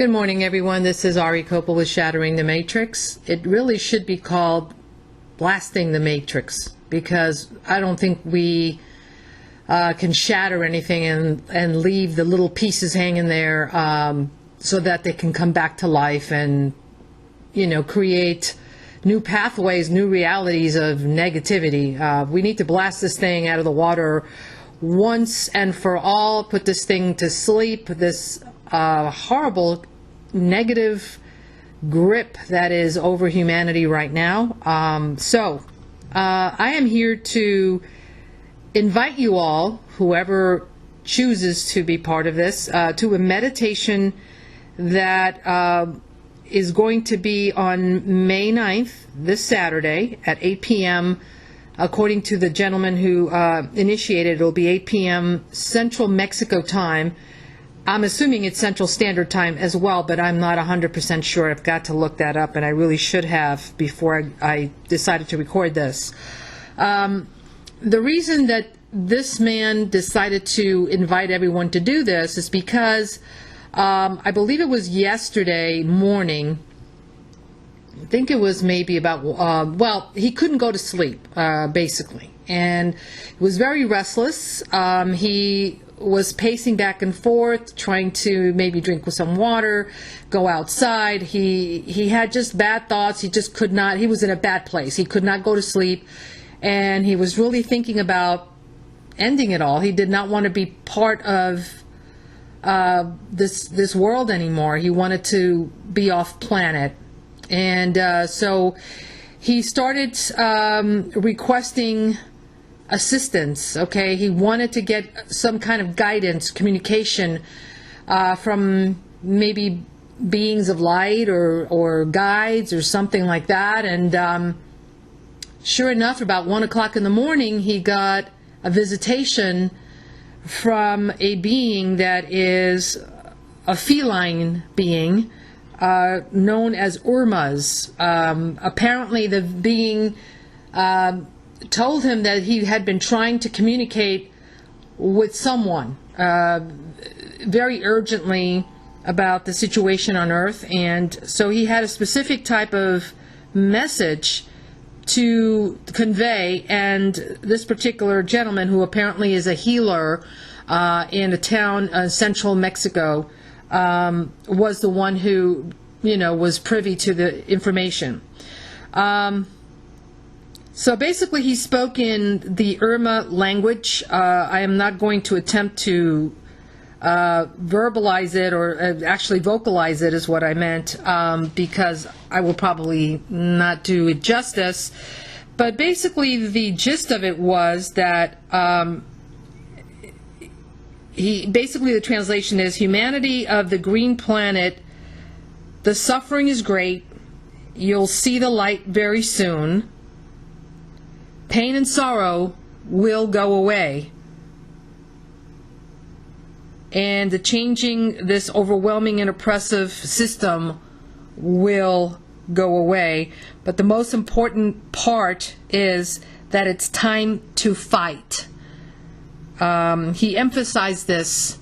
Good morning, everyone. This is Ari Copel with Shattering the Matrix. It really should be called Blasting the Matrix, because I don't think we can shatter anything and leave the little pieces hanging there so that they can come back to life and, create new pathways, new realities of negativity. We need to blast this thing out of the water once and for all, put this thing to sleep, this horrible negative grip that is over humanity right now. I am here to invite you all, whoever chooses to be part of this, to a meditation that is going to be on May 9th, this Saturday, at 8 p.m. According to the gentleman who initiated, it'll be 8 p.m. Central Mexico time. I'm assuming it's Central Standard Time as well, but I'm not 100% sure. I've got to look that up, and I really should have before I decided to record this. The reason that this man decided to invite everyone to do this is because I believe it was yesterday morning. I think it was maybe about, he couldn't go to sleep, basically, and was very restless. He was pacing back and forth, trying to maybe drink some water, go outside. He had just bad thoughts. He just could not, he was in a bad place. He could not go to sleep, and he was really thinking about ending it all. He did not want to be part of this world anymore. He wanted to be off planet. And so he started requesting assistance. Okay, he wanted to get some kind of guidance, communication from maybe beings of light or guides or something like that. And sure enough, about 1 o'clock in the morning, he got a visitation from a being that is a feline being known as Urmahs. Apparently the being told him that he had been trying to communicate with someone very urgently about the situation on Earth, and so he had a specific type of message to convey, and this particular gentleman, who apparently is a healer in a town central Mexico, was the one who was privy to the information. So basically he spoke in the Urma language. I am not going to attempt to verbalize it, or actually vocalize it is what I meant, because I will probably not do it justice. But basically the gist of it was that the translation is, humanity of the green planet, the suffering is great, you'll see the light very soon. Pain and sorrow will go away. And the changing this overwhelming and oppressive system will go away. But the most important part is that it's time to fight. He emphasized this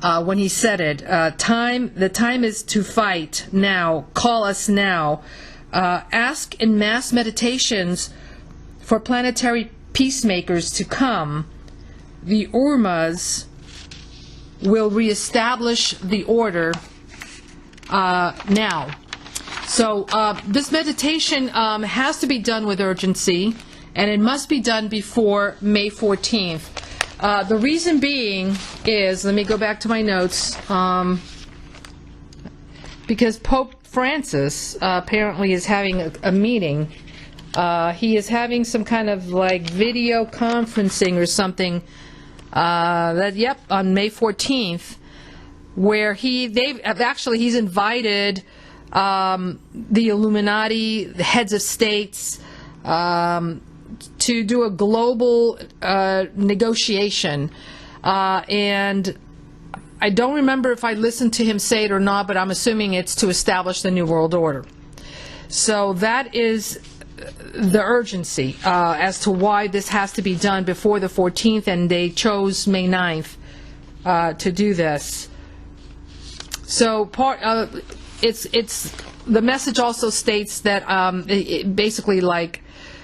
when he said it. The time is to fight now. Call us now. Ask in mass meditations for planetary peacemakers to come. The Ormas will reestablish the order now. So this meditation has to be done with urgency, and it must be done before May 14th. The reason being is, let me go back to my notes, because Pope Francis apparently is having a meeting. He is having some kind of video conferencing or something on May 14th, where he's invited the Illuminati, the heads of states, to do a global negotiation. And I don't remember if I listened to him say it or not, but I'm assuming it's to establish the New World Order. So that is the urgency as to why this has to be done before the 14th, and they chose May 9th to do this. So it's the message also states that basically, like,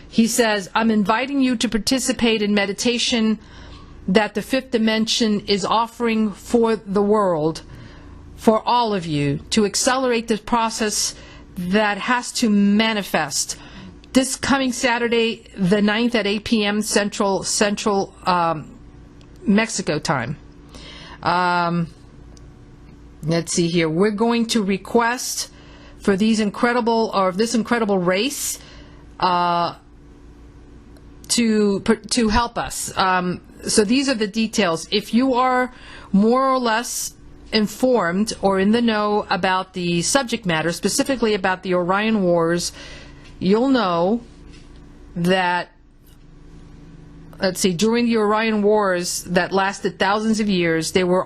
he says, I'm inviting you to participate in meditation that the fifth dimension is offering for the world, for all of you, to accelerate the process that has to manifest. This coming Saturday, the 9th at 8 p.m. Central Mexico time. Let's see here. We're going to request for this incredible race to help us. So these are the details. If you are more or less informed or in the know about the subject matter, specifically about the Orion Wars, you'll know that, let's see, during the Orion Wars that lasted thousands of years, they were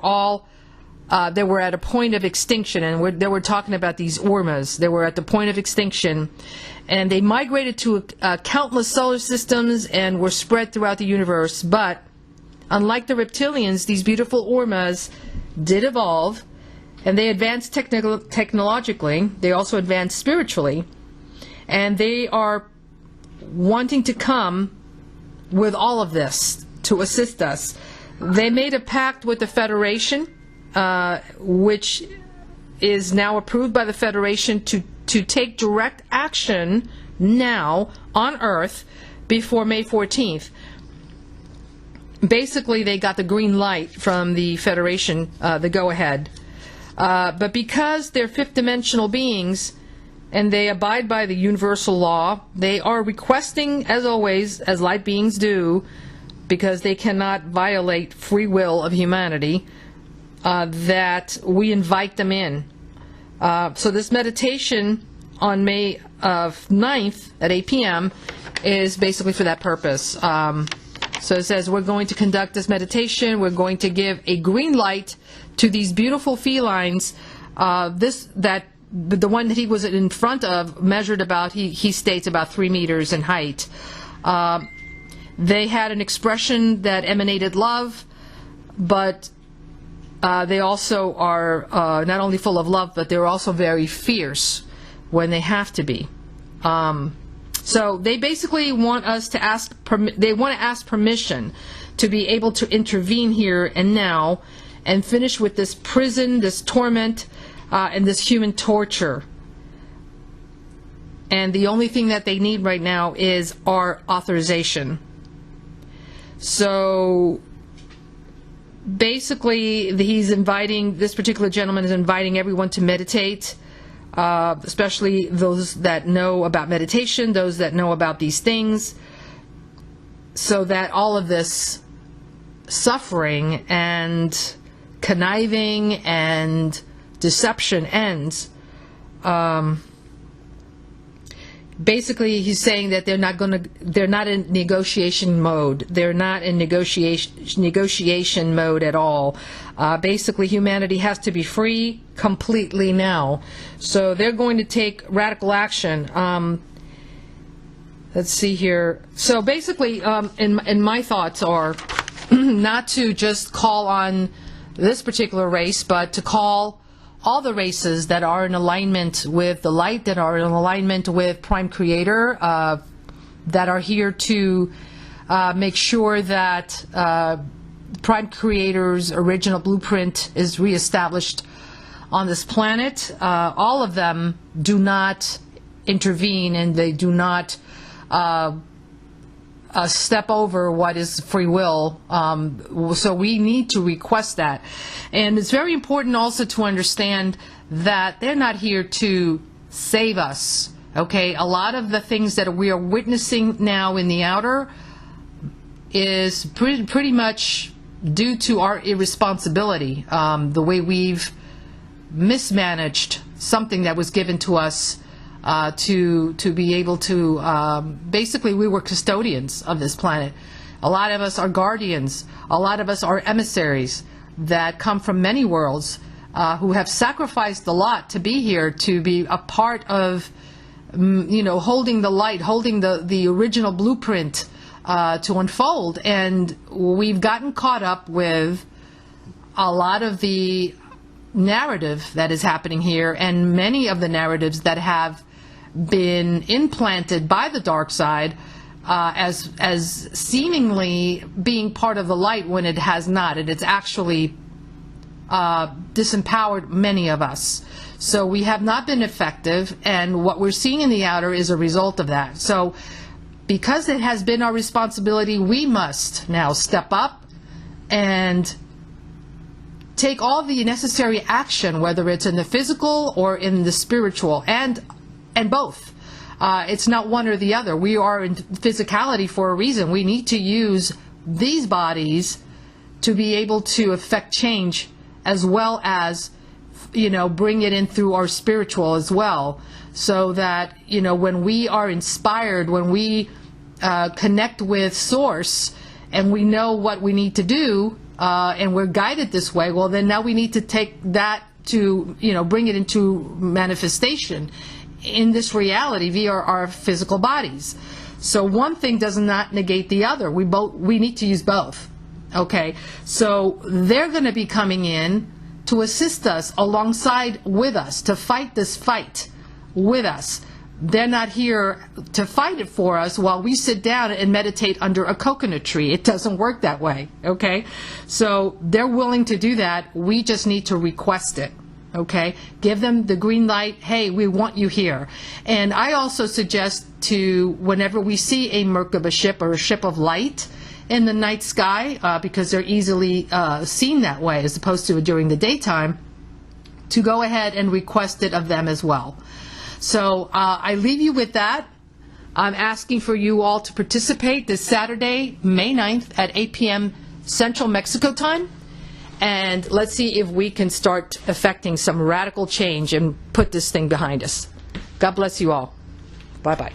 at a point of extinction, and they were talking about these Urmahs. They were at the point of extinction, and they migrated to countless solar systems and were spread throughout the universe. But unlike the reptilians, these beautiful Ormas did evolve, and they advanced technologically. They also advanced spiritually, and they are wanting to come with all of this to assist us. They made a pact with the Federation, which is now approved by the Federation to take direct action now on Earth before May 14th. Basically, they got the green light from the Federation, the go-ahead. But because they're fifth-dimensional beings and they abide by the universal law, they are requesting, as always, as light beings do, because they cannot violate free will of humanity, that we invite them in. So this meditation on May 9th at 8 p.m. is basically for that purpose. So it says we're going to conduct this meditation. We're going to give a green light to these beautiful felines. The one that he was in front of measured about, he states, about 3 meters in height. They had an expression that emanated love, but they also are not only full of love, but they're also very fierce when they have to be. So they basically want us to ask permission to be able to intervene here and now and finish with this prison, this torment, and this human torture. And the only thing that they need right now is our authorization. So basically, this particular gentleman is inviting everyone to meditate, especially those that know about meditation, those that know about these things, so that all of this suffering and conniving and deception ends. Basically, he's saying that they're not in negotiation mode. They're not in negotiation mode at all. Basically, humanity has to be free completely now. So they're going to take radical action. Let's see here. So basically, in my thoughts are not to just call on this particular race, but to call all the races that are in alignment with the light, that are in alignment with Prime Creator, that are here to make sure that Prime Creator's original blueprint is reestablished on this planet. All of them do not intervene, and they do not step over what is free will. So we need to request that. And it's very important also to understand that they're not here to save us. Okay, a lot of the things that we are witnessing now in the outer is pretty much due to our irresponsibility, the way we've mismanaged something that was given to us to be able to, basically we were custodians of this planet. A lot of us are guardians. A lot of us are emissaries that come from many worlds, who have sacrificed a lot to be here, to be a part of, holding the light, holding the original blueprint to unfold. And we've gotten caught up with a lot of the narrative that is happening here, and many of the narratives that have been implanted by the dark side as seemingly being part of the light when it has not, and it's actually disempowered many of us. So we have not been effective, and what we're seeing in the outer is a result of that. So because it has been our responsibility, we must now step up and take all the necessary action, whether it's in the physical or in the spiritual, and both. It's not one or the other. We are in physicality for a reason. We need to use these bodies to be able to affect change, as well as, bring it in through our spiritual as well, so that, when we are inspired, when we connect with Source, and we know what we need to do, and we're guided this way, well, then now we need to take that to, bring it into manifestation in this reality via our physical bodies. So one thing does not negate the other. We need to use both. Okay, so they're going to be coming in to assist us, alongside with us, to fight this fight with us. They're not here to fight it for us while we sit down and meditate under a coconut tree. It doesn't work that way, okay? So they're willing to do that. We just need to request it, okay? Give them the green light. Hey, we want you here. And I also suggest to, whenever we see a Merkaba ship or a ship of light in the night sky, because they're easily seen that way as opposed to during the daytime, to go ahead and request it of them as well. So I leave you with that. I'm asking for you all to participate this Saturday, May 9th at 8 p.m. Central Mexico time. And let's see if we can start effecting some radical change and put this thing behind us. God bless you all. Bye-bye.